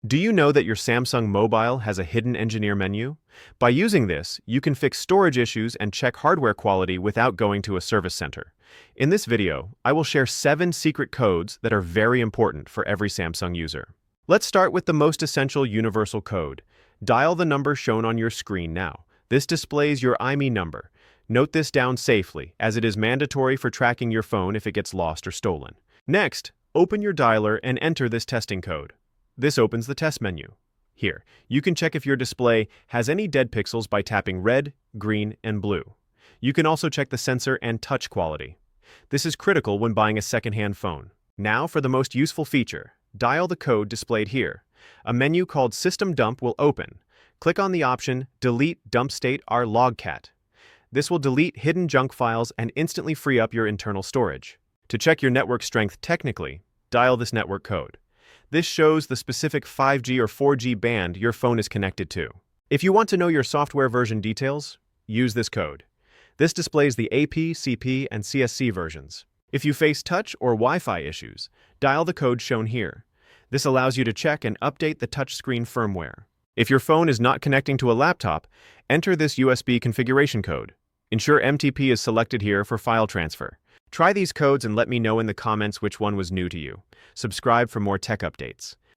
Do you know that your Samsung Mobile has a hidden engineer menu? By using this, you can fix storage issues and check hardware quality without going to a service center. In this video, I will share 7 secret codes that are very important for every Samsung user. Let's start with the most essential universal code. Dial the number shown on your screen now. This displays your IMEI number. Note this down safely, as it is mandatory for tracking your phone if it gets lost or stolen. Next, open your dialer and enter this testing code. This opens the test menu. Here, you can check if your display has any dead pixels by tapping red, green, and blue. You can also check the sensor and touch quality. This is critical when buying a second-hand phone. Now for the most useful feature. Dial the code displayed here. A menu called System Dump will open. Click on the option Delete Dump State R Logcat. This will delete hidden junk files and instantly free up your internal storage. To check your network strength technically, dial this network code. This shows the specific 5G or 4G band your phone is connected to. If you want to know your software version details, use this code. This displays the AP, CP, and CSC versions. If you face touch or Wi-Fi issues, dial the code shown here. This allows you to check and update the touchscreen firmware. If your phone is not connecting to a laptop, enter this USB configuration code. Ensure MTP is selected here for file transfer. Try these codes and let me know in the comments which one was new to you. Subscribe for more tech updates.